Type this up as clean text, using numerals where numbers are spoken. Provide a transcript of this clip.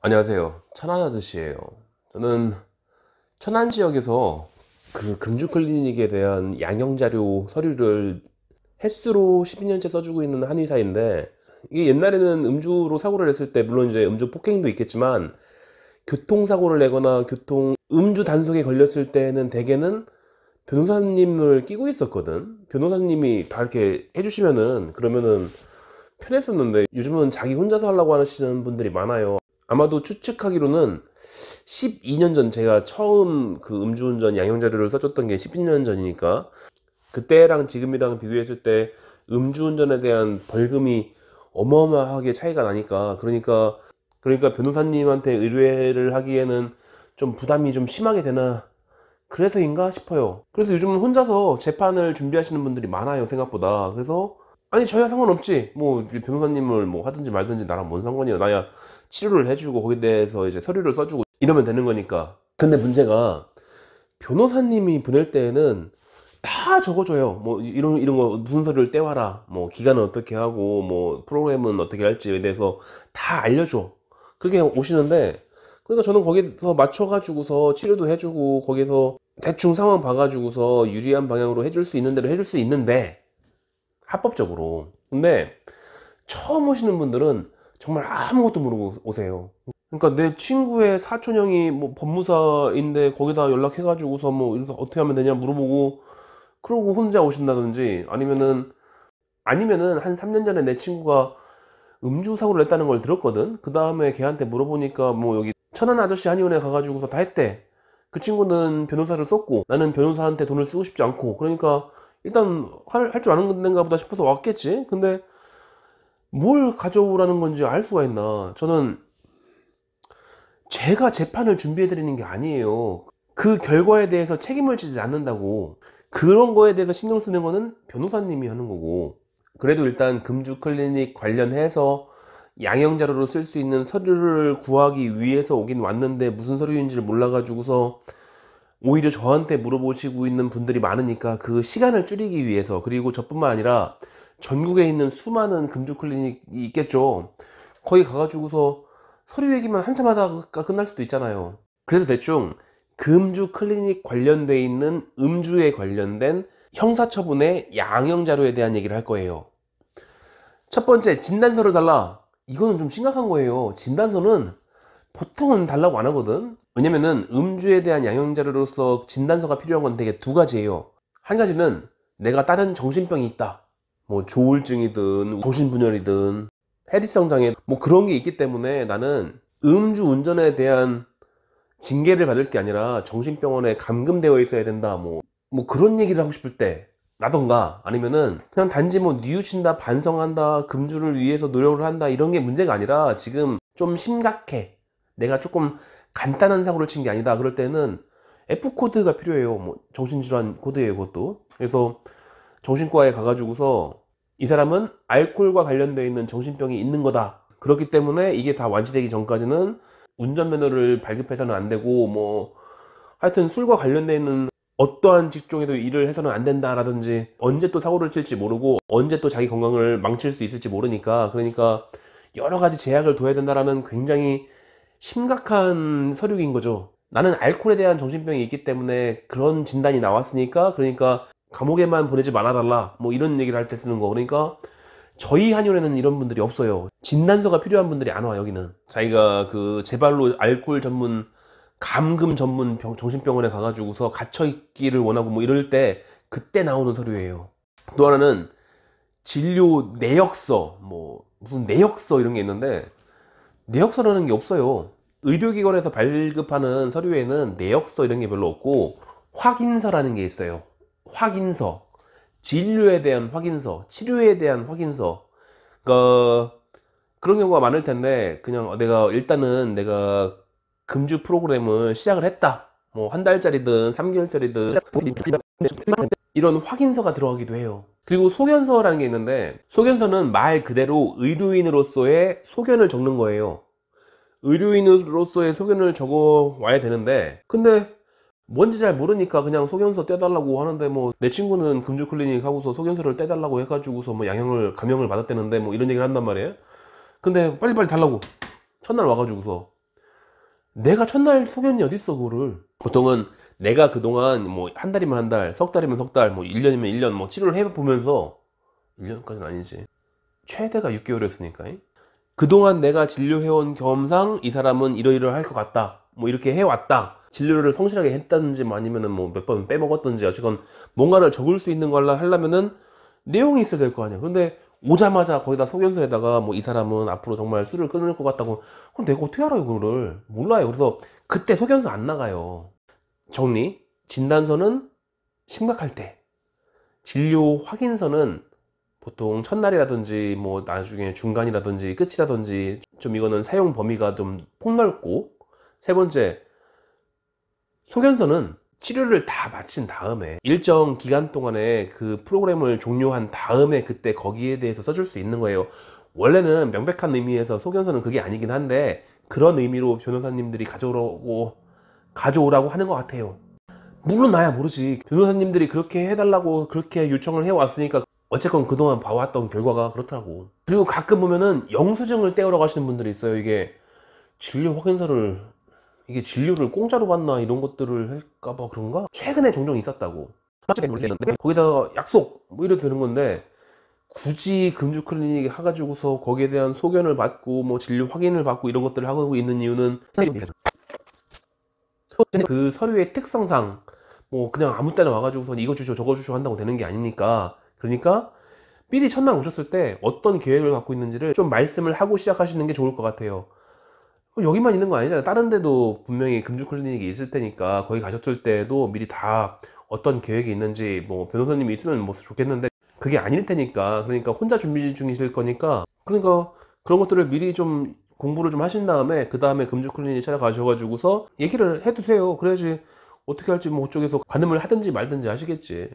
안녕하세요. 천안 아저씨예요. 저는 천안 지역에서 그 금주 클리닉에 대한 양형 자료 서류를 횟수로 12년째 써주고 있는 한의사인데, 이게 옛날에는 음주로 사고를 냈을 때 물론 이제 음주 폭행도 있겠지만 교통사고를 내거나 음주 단속에 걸렸을 때는 대개는 변호사님을 끼고 있었거든. 변호사님이 다 이렇게 해주시면은 그러면은 편했었는데, 요즘은 자기 혼자서 하려고 하시는 분들이 많아요. 아마도 추측하기로는 12년 전, 제가 처음 그 음주운전 양형자료를 써줬던 게 12년 전이니까 그때랑 지금이랑 비교했을 때 음주운전에 대한 벌금이 어마어마하게 차이가 나니까, 그러니까 변호사님한테 의뢰를 하기에는 좀 부담이 좀 심하게 되나, 그래서인가 싶어요. 그래서 요즘은 혼자서 재판을 준비하시는 분들이 많아요, 생각보다. 그래서 아니, 저야 상관없지, 뭐 변호사님을 뭐 하든지 말든지 나랑 뭔 상관이야, 나야 치료를 해주고 거기에 대해서 이제 서류를 써주고 이러면 되는 거니까. 근데 문제가, 변호사님이 보낼 때에는 다 적어줘요. 뭐 이런 거 무슨 서류를 떼와라, 뭐 기간은 어떻게 하고 뭐 프로그램은 어떻게 할지에 대해서 다 알려줘. 그렇게 오시는데, 그러니까 저는 거기서 맞춰가지고서 치료도 해주고, 거기서 대충 상황 봐가지고서 유리한 방향으로 해줄 수 있는 대로 해줄 수 있는데, 합법적으로. 근데 처음 오시는 분들은 정말 아무것도 모르고 오세요. 그러니까 내 친구의 사촌 형이 뭐 법무사인데 거기다 연락해가지고서 뭐 이렇게 어떻게 하면 되냐 물어보고, 그러고 혼자 오신다든지, 아니면은 한 3년 전에 내 친구가 음주 사고를 냈다는 걸 들었거든. 그 다음에 걔한테 물어보니까 뭐 여기 천안 아저씨 한의원에 가가지고서 다 했대. 그 친구는 변호사를 썼고 나는 변호사한테 돈을 쓰고 싶지 않고, 그러니까 일단 할 줄 아는 건가 보다 싶어서 왔겠지. 근데 뭘 가져오라는 건지 알 수가 있나. 저는 제가 재판을 준비해 드리는 게 아니에요. 그 결과에 대해서 책임을 지지 않는다고. 그런 거에 대해서 신경 쓰는 거는 변호사님이 하는 거고. 그래도 일단 금주 클리닉 관련해서 양형 자료로 쓸 수 있는 서류를 구하기 위해서 오긴 왔는데, 무슨 서류인지를 몰라가지고서 오히려 저한테 물어보시고 있는 분들이 많으니까 그 시간을 줄이기 위해서, 그리고 저뿐만 아니라 전국에 있는 수많은 금주 클리닉이 있겠죠. 거기 가가지고서 서류 얘기만 한참 하다가 끝날 수도 있잖아요. 그래서 대충 금주 클리닉 관련돼 있는 음주에 관련된 형사처분의 양형 자료에 대한 얘기를 할 거예요. 첫 번째, 진단서를 달라. 이거는 좀 심각한 거예요. 진단서는 보통은 달라고 안 하거든. 왜냐면은 음주에 대한 양형 자료로서 진단서가 필요한 건 되게 두 가지예요. 한 가지는 내가 다른 정신병이 있다, 뭐 조울증이든 정신분열이든 해리성 장애 뭐 그런 게 있기 때문에 나는 음주 운전에 대한 징계를 받을 게 아니라 정신병원에 감금되어 있어야 된다, 뭐 그런 얘기를 하고 싶을 때 라던가, 아니면은 그냥 단지 뭐 뉘우친다, 반성한다, 금주를 위해서 노력을 한다, 이런 게 문제가 아니라 지금 좀 심각해, 내가 조금 간단한 사고를 친 게 아니다, 그럴 때는 F코드가 필요해요. 뭐 정신질환 코드예요, 그것도. 그래서 정신과에 가가지고서 이 사람은 알코올과 관련되어 있는 정신병이 있는 거다, 그렇기 때문에 이게 다 완치되기 전까지는 운전면허를 발급해서는 안 되고, 뭐 하여튼 술과 관련되어 있는 어떠한 직종에도 일을 해서는 안 된다라든지, 언제 또 사고를 칠지 모르고 언제 또 자기 건강을 망칠 수 있을지 모르니까, 그러니까 여러 가지 제약을 둬야 된다라는 굉장히 심각한 서류인 거죠. 나는 알코올에 대한 정신병이 있기 때문에 그런 진단이 나왔으니까, 그러니까 감옥에만 보내지 말아달라, 뭐 이런 얘기를 할 때 쓰는 거. 그러니까 저희 한의원에는 이런 분들이 없어요. 진단서가 필요한 분들이 안 와, 여기는. 자기가 그 제발로 알코올 전문, 감금 전문 정신병원에 가가지고서 갇혀있기를 원하고 뭐 이럴 때 그때 나오는 서류예요. 또 하나는 진료 내역서, 뭐 무슨 내역서 이런 게 있는데, 내역서라는 게 없어요. 의료기관에서 발급하는 서류에는 내역서 이런 게 별로 없고 확인서라는 게 있어요. 확인서. 진료에 대한 확인서, 치료에 대한 확인서. 그러니까 그런 경우가 많을 텐데, 그냥 내가 금주 프로그램을 시작을 했다, 뭐 한 달짜리든 3개월짜리든 이런 확인서가 들어가기도 해요. 그리고 소견서라는 게 있는데, 소견서는 말 그대로 의료인으로서의 소견을 적는 거예요. 의료인으로서의 소견을 적어 와야 되는데, 근데 뭔지 잘 모르니까 그냥 소견서 떼달라고 하는데, 뭐 내 친구는 금주 클리닉 하고서 소견서를 떼달라고 해가지고서 뭐 감형을 받았대는데 뭐 이런 얘기를 한단 말이에요. 근데 빨리빨리 달라고 첫날 와가지고서. 내가 첫날 소견이 어딨어, 그거를. 보통은 내가 그동안 뭐 한 달이면 한 달, 석 달이면 석 달, 뭐 1년이면 1년 뭐 치료를 해보면서 1년까지는 아니지. 최대가 6개월이었으니까. 그동안 내가 진료해온 경험상 이 사람은 이러이러 할 것 같다. 뭐 이렇게 해왔다. 진료를 성실하게 했다든지 뭐 아니면은 뭐 몇 번 빼먹었든지 어쨌건 뭔가를 적을 수 있는 걸 하려면은 내용이 있어야 될 거 아니야. 근데 오자마자 거기다 소견서에다가 뭐 이 사람은 앞으로 정말 술을 끊을 것 같다고. 그럼 내가 어떻게 알아요, 그거를? 몰라요. 그래서 그때 소견서 안 나가요. 정리. 진단서는 심각할 때. 진료 확인서는 보통 첫날이라든지 뭐 나중에 중간이라든지 끝이라든지 좀 이거는 사용 범위가 좀 폭넓고, 세 번째, 소견서는 치료를 다 마친 다음에 일정 기간 동안에 그 프로그램을 종료한 다음에 그때 거기에 대해서 써줄 수 있는 거예요. 원래는 명백한 의미에서 소견서는 그게 아니긴 한데 그런 의미로 변호사님들이 가져오라고 하는 것 같아요. 물론 나야 모르지. 변호사님들이 그렇게 해달라고 그렇게 요청을 해왔으니까 어쨌건 그동안 봐왔던 결과가 그렇더라고. 그리고 가끔 보면은 영수증을 떼우러 가시는 분들이 있어요. 진료 확인서를 이게 진료를 공짜로 받나 이런 것들을 할까봐 그런가? 최근에 종종 있었다고. 거기다가 약속 뭐 이래도 되는 건데 굳이 금주 클리닉에 가가지고서 거기에 대한 소견을 받고 뭐 진료 확인을 받고 이런 것들을 하고 있는 이유는 그 서류의 특성상 뭐 그냥 아무 때나 와가지고서 이거 주시오 저거 주시오 한다고 되는 게 아니니까. 그러니까 미리 첫날 오셨을 때 어떤 계획을 갖고 있는지를 좀 말씀을 하고 시작하시는 게 좋을 것 같아요. 여기만 있는 거 아니잖아요. 다른 데도 분명히 금주 클리닉이 있을 테니까 거기 가셨을 때도 미리 다 어떤 계획이 있는지 뭐 변호사님이 있으면 뭐 좋겠는데 그게 아닐 테니까. 그러니까 혼자 준비 중이실 거니까 그러니까 그런 것들을 미리 좀 공부를 좀 하신 다음에 그 다음에 금주 클리닉 찾아가셔가지고서 얘기를 해두세요. 그래야지 어떻게 할지 뭐 그쪽에서 가늠을 하든지 말든지 하시겠지.